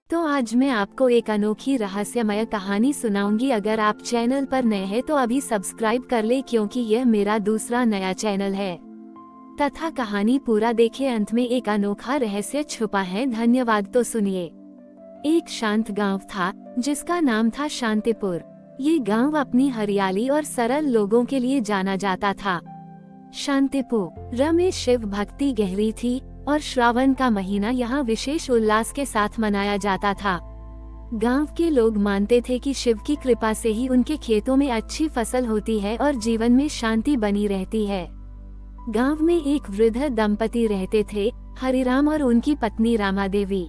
तो आज मैं आपको एक अनोखी रहस्यमय कहानी सुनाऊंगी। अगर आप चैनल पर नए हैं तो अभी सब्सक्राइब कर ले, क्योंकि यह मेरा दूसरा नया चैनल है। तथा कहानी पूरा देखे, अंत में एक अनोखा रहस्य छुपा है। धन्यवाद। तो सुनिए। एक शांत गांव था जिसका नाम था शांतिपुर। ये गांव अपनी हरियाली और सरल लोगों के लिए जाना जाता था। शांतिपुर में शिव भक्ति गहरी थी और श्रावण का महीना यहाँ विशेष उल्लास के साथ मनाया जाता था। गांव के लोग मानते थे कि शिव की कृपा से ही उनके खेतों में अच्छी फसल होती है और जीवन में शांति बनी रहती है। गांव में एक वृद्ध दंपति रहते थे, हरिराम और उनकी पत्नी रामा देवी।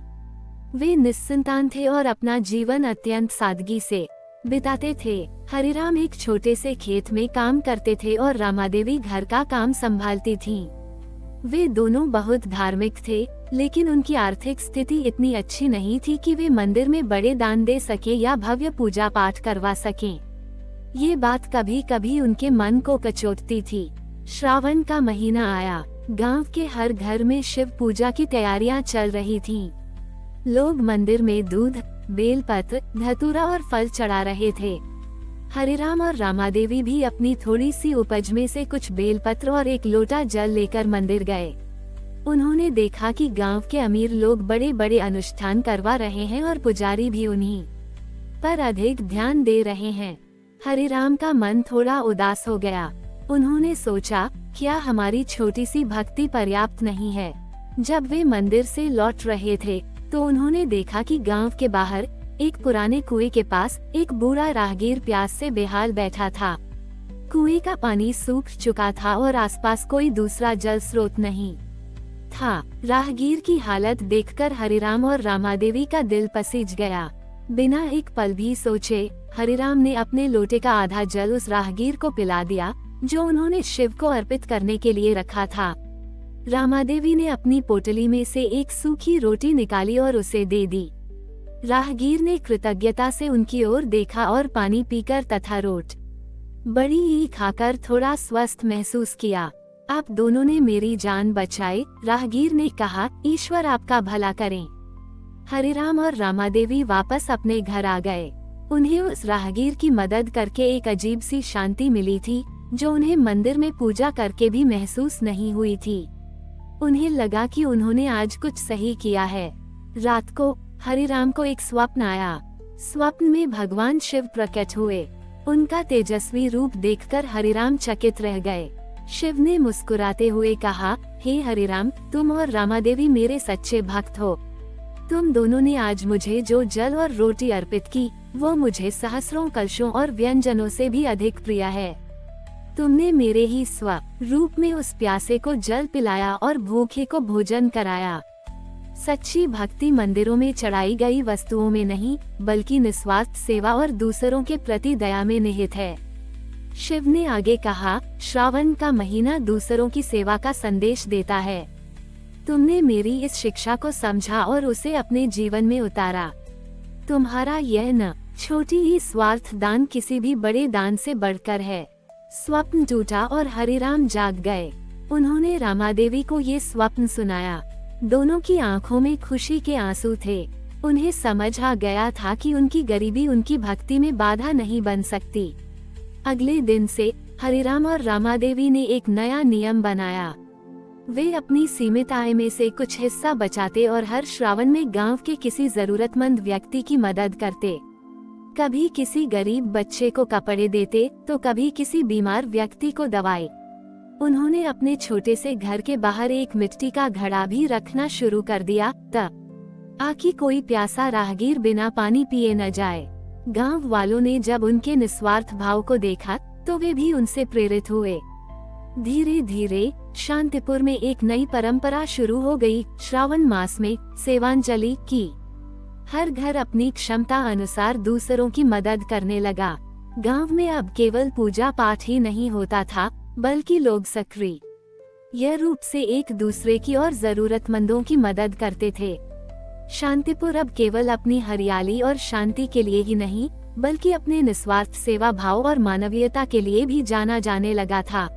वे निस्संतान थे और अपना जीवन अत्यंत सादगी से बिताते थे। हरिराम एक छोटे से खेत में काम करते थे और रामा देवी घर का काम संभालती थीं। वे दोनों बहुत धार्मिक थे, लेकिन उनकी आर्थिक स्थिति इतनी अच्छी नहीं थी कि वे मंदिर में बड़े दान दे सके या भव्य पूजा पाठ करवा सकें। ये बात कभी कभी उनके मन को कचोटती थी। श्रावण का महीना आया। गांव के हर घर में शिव पूजा की तैयारियां चल रही थीं। लोग मंदिर में दूध, बेलपत्र, धतूरा और फल चढ़ा रहे थे। हरिराम और रामा देवी भी अपनी थोड़ी सी उपज में से कुछ बेलपत्र और एक लोटा जल लेकर मंदिर गए। उन्होंने देखा कि गांव के अमीर लोग बड़े बड़े अनुष्ठान करवा रहे हैं और पुजारी भी उन्हीं पर अधिक ध्यान दे रहे हैं। हरिराम का मन थोड़ा उदास हो गया। उन्होंने सोचा, क्या हमारी छोटी सी भक्ति पर्याप्त नहीं है? जब वे मंदिर से लौट रहे थे तो उन्होंने देखा कि गांव के बाहर एक पुराने कुएं के पास एक बूढ़ा राहगीर प्यास से बेहाल बैठा था। कुएं का पानी सूख चुका था और आसपास कोई दूसरा जल स्रोत नहीं था। राहगीर की हालत देखकर हरिराम और रामा देवी का दिल पसीज गया। बिना एक पल भी सोचे हरिराम ने अपने लोटे का आधा जल उस राहगीर को पिला दिया, जो उन्होंने शिव को अर्पित करने के लिए रखा था। रामा देवी ने अपनी पोटली में से एक सूखी रोटी निकाली और उसे दे दी। राहगीर ने कृतज्ञता से उनकी ओर देखा और पानी पीकर तथा रोट बड़ी ही खाकर थोड़ा स्वस्थ महसूस किया। आप दोनों ने मेरी जान बचाई, राहगीर ने कहा। ईश्वर आपका भला करें। हरिराम और रामा देवी वापस अपने घर आ गए। उन्हें उस राहगीर की मदद करके एक अजीब सी शांति मिली थी, जो उन्हें मंदिर में पूजा करके भी महसूस नहीं हुई थी। उन्हें लगा कि उन्होंने आज कुछ सही किया है। रात को हरिराम को एक स्वप्न आया। स्वप्न में भगवान शिव प्रकट हुए। उनका तेजस्वी रूप देखकर हरिराम चकित रह गए। शिव ने मुस्कुराते हुए कहा, हे हरिराम, तुम और रामा देवी मेरे सच्चे भक्त हो। तुम दोनों ने आज मुझे जो जल और रोटी अर्पित की, वो मुझे सहस्रों कलशों और व्यंजनों से भी अधिक प्रिय है। तुमने मेरे ही स्वरूप में उस प्यासे को जल पिलाया और भूखे को भोजन कराया। सच्ची भक्ति मंदिरों में चढ़ाई गई वस्तुओं में नहीं, बल्कि निस्वार्थ सेवा और दूसरों के प्रति दया में निहित है। शिव ने आगे कहा, श्रावण का महीना दूसरों की सेवा का संदेश देता है। तुमने मेरी इस शिक्षा को समझा और उसे अपने जीवन में उतारा। तुम्हारा यह न छोटी ही स्वार्थ दान किसी भी बड़े दान से बढ़कर है। स्वप्न टूटा और हरिराम जाग गए। उन्होंने रामा देवी को ये स्वप्न सुनाया। दोनों की आंखों में खुशी के आंसू थे। उन्हें समझ आ गया था कि उनकी गरीबी उनकी भक्ति में बाधा नहीं बन सकती। अगले दिन से हरिराम और रामा देवी ने एक नया नियम बनाया। वे अपनी सीमित आय में से कुछ हिस्सा बचाते और हर श्रावण में गांव के किसी जरूरतमंद व्यक्ति की मदद करते। कभी किसी गरीब बच्चे को कपड़े देते तो कभी किसी बीमार व्यक्ति को दवाई। उन्होंने अपने छोटे से घर के बाहर एक मिट्टी का घड़ा भी रखना शुरू कर दिया, ताकि कोई प्यासा राहगीर बिना पानी पिए न जाए। गांव वालों ने जब उनके निस्वार्थ भाव को देखा तो वे भी उनसे प्रेरित हुए। धीरे धीरे शांतिपुर में एक नई परंपरा शुरू हो गई। श्रावण मास में सेवांजलि की। हर घर अपनी क्षमता अनुसार दूसरों की मदद करने लगा। गांव में अब केवल पूजा पाठ ही नहीं होता था, बल्कि लोग सक्रिय रूप से एक दूसरे की और जरूरतमंदों की मदद करते थे। शांतिपुर अब केवल अपनी हरियाली और शांति के लिए ही नहीं, बल्कि अपने निस्वार्थ सेवा भाव और मानवीयता के लिए भी जाना जाने लगा था।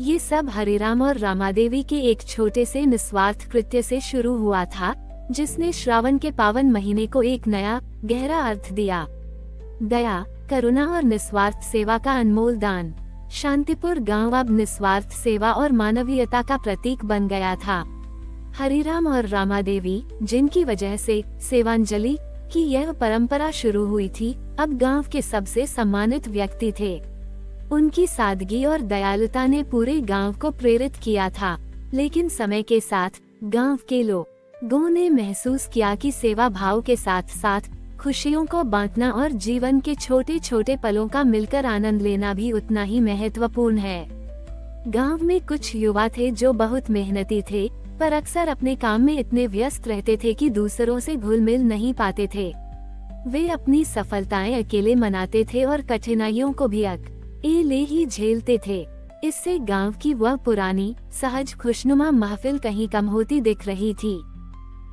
ये सब हरिराम और रामा देवी के एक छोटे से निस्वार्थ कृत्य से शुरू हुआ था, जिसने श्रावण के पावन महीने को एक नया गहरा अर्थ दिया। दया, करुणा और निस्वार्थ सेवा का अनमोल दान। शांतिपुर गांव अब निस्वार्थ सेवा और मानवीयता का प्रतीक बन गया था। हरिराम और रामादेवी, जिनकी वजह से सेवांजलि की यह परंपरा शुरू हुई थी, अब गांव के सबसे सम्मानित व्यक्ति थे। उनकी सादगी और दयालुता ने पूरे गांव को प्रेरित किया था। लेकिन समय के साथ गांव के लोगों ने महसूस किया कि सेवा भाव के साथ साथ खुशियों को बांटना और जीवन के छोटे छोटे पलों का मिलकर आनंद लेना भी उतना ही महत्वपूर्ण है। गांव में कुछ युवा थे जो बहुत मेहनती थे, पर अक्सर अपने काम में इतने व्यस्त रहते थे कि दूसरों से घुल मिल नहीं पाते थे। वे अपनी सफलताएं अकेले मनाते थे और कठिनाइयों को भी अकेले ही झेलते थे। इससे गांव की वह पुरानी सहज खुशनुमा महफिल कहीं कम होती दिख रही थी।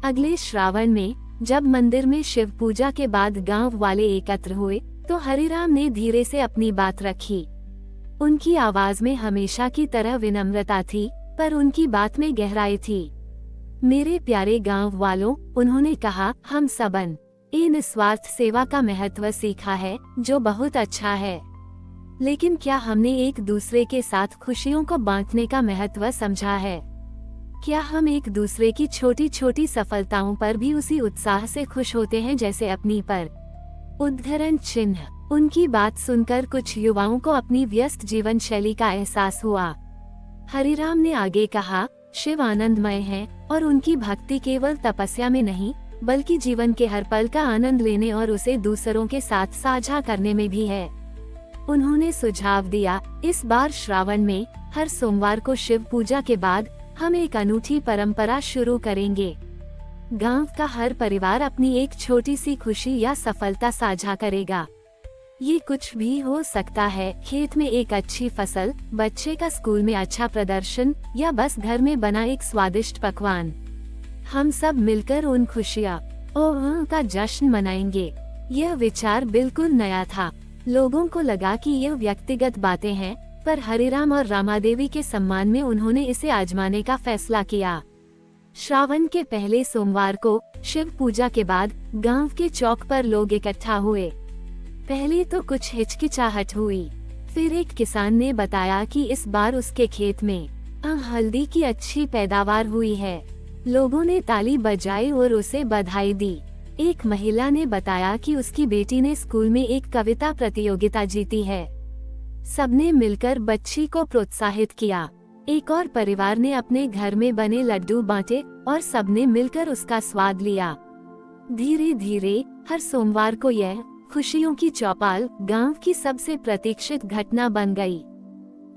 अगले श्रावण में जब मंदिर में शिव पूजा के बाद गांव वाले एकत्र हुए, तो हरिराम ने धीरे से अपनी बात रखी। उनकी आवाज में हमेशा की तरह विनम्रता थी, पर उनकी बात में गहराई थी। मेरे प्यारे गांव वालों, उन्होंने कहा, हम सबन ये निस्वार्थ सेवा का महत्व सीखा है, जो बहुत अच्छा है। लेकिन क्या हमने एक दूसरे के साथ खुशियों को बांटने का महत्व समझा है? क्या हम एक दूसरे की छोटी छोटी सफलताओं पर भी उसी उत्साह से खुश होते हैं जैसे अपनी पर? उद्धरण चिन्ह। उनकी बात सुनकर कुछ युवाओं को अपनी व्यस्त जीवन शैली का एहसास हुआ। हरिराम ने आगे कहा, शिव आनंदमय है और उनकी भक्ति केवल तपस्या में नहीं, बल्कि जीवन के हर पल का आनंद लेने और उसे दूसरों के साथ साझा करने में भी है। उन्होंने सुझाव दिया, इस बार श्रावण में हर सोमवार को शिव पूजा के बाद हम एक अनूठी परंपरा शुरू करेंगे। गांव का हर परिवार अपनी एक छोटी सी खुशी या सफलता साझा करेगा। ये कुछ भी हो सकता है, खेत में एक अच्छी फसल, बच्चे का स्कूल में अच्छा प्रदर्शन, या बस घर में बना एक स्वादिष्ट पकवान। हम सब मिलकर उन खुशियाँ का जश्न मनाएंगे। यह विचार बिल्कुल नया था। लोगों को लगा कि यह व्यक्तिगत बातें हैं, पर हरिराम और रामादेवी के सम्मान में उन्होंने इसे आजमाने का फैसला किया। श्रावण के पहले सोमवार को शिव पूजा के बाद गांव के चौक पर लोग इकट्ठा हुए। पहले तो कुछ हिचकिचाहट हुई, फिर एक किसान ने बताया कि इस बार उसके खेत में हल्दी की अच्छी पैदावार हुई है। लोगों ने ताली बजाई और उसे बधाई दी। एक महिला ने बताया कि उसकी बेटी ने स्कूल में एक कविता प्रतियोगिता जीती है। सबने मिलकर बच्ची को प्रोत्साहित किया। एक और परिवार ने अपने घर में बने लड्डू बांटे और सबने मिलकर उसका स्वाद लिया। धीरे धीरे हर सोमवार को यह खुशियों की चौपाल गांव की सबसे प्रतीक्षित घटना बन गई।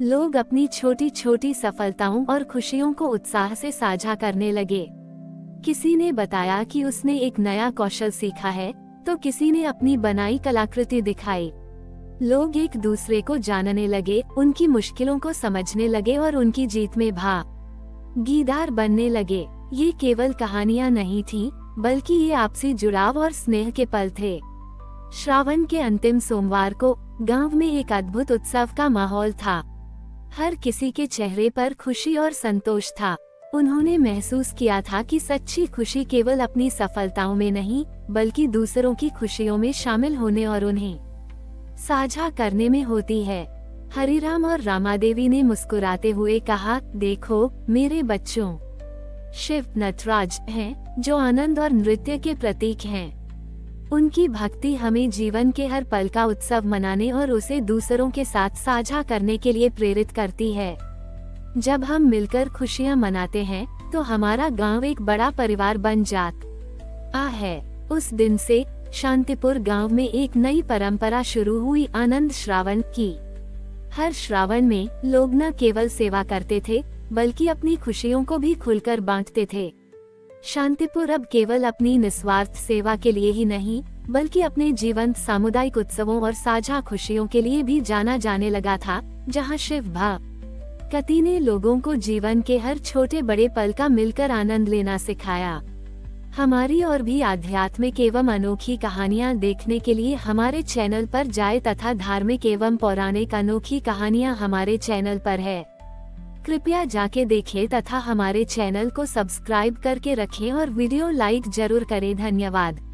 लोग अपनी छोटी छोटी सफलताओं और खुशियों को उत्साह से साझा करने लगे। किसी ने बताया कि उसने एक नया कौशल सीखा है, तो किसी ने अपनी बनाई कलाकृति दिखाई। लोग एक दूसरे को जानने लगे, उनकी मुश्किलों को समझने लगे और उनकी जीत में भागीदार बनने लगे। ये केवल कहानियां नहीं थीं, बल्कि ये आपसी जुड़ाव और स्नेह के पल थे। श्रावण के अंतिम सोमवार को गांव में एक अद्भुत उत्सव का माहौल था। हर किसी के चेहरे पर खुशी और संतोष था। उन्होंने महसूस किया था कि सच्ची खुशी केवल अपनी सफलताओं में नहीं, बल्कि दूसरों की खुशियों में शामिल होने और उन्हें साझा करने में होती है। हरिराम और रामादेवी ने मुस्कुराते हुए कहा, देखो मेरे बच्चों, शिव नटराज हैं, जो आनंद और नृत्य के प्रतीक हैं। उनकी भक्ति हमें जीवन के हर पल का उत्सव मनाने और उसे दूसरों के साथ साझा करने के लिए प्रेरित करती है। जब हम मिलकर खुशियां मनाते हैं, तो हमारा गांव एक बड़ा परिवार बन जाता है। उस दिन से शांतिपुर गांव में एक नई परंपरा शुरू हुई, आनंद श्रावण की। हर श्रावण में लोग न केवल सेवा करते थे, बल्कि अपनी खुशियों को भी खुलकर बांटते थे। शांतिपुर अब केवल अपनी निस्वार्थ सेवा के लिए ही नहीं, बल्कि अपने जीवंत सामुदायिक उत्सवों और साझा खुशियों के लिए भी जाना जाने लगा था, जहां शिव भक्ति ने लोगों को जीवन के हर छोटे बड़े पल का मिलकर आनंद लेना सिखाया। हमारी और भी आध्यात्मिक एवं अनोखी कहानियाँ देखने के लिए हमारे चैनल पर जाएं तथा धार्मिक एवं पौराणिक अनोखी कहानियाँ हमारे चैनल पर है। कृपया जाके देखें तथा हमारे चैनल को सब्सक्राइब करके रखें और वीडियो लाइक जरूर करें। धन्यवाद।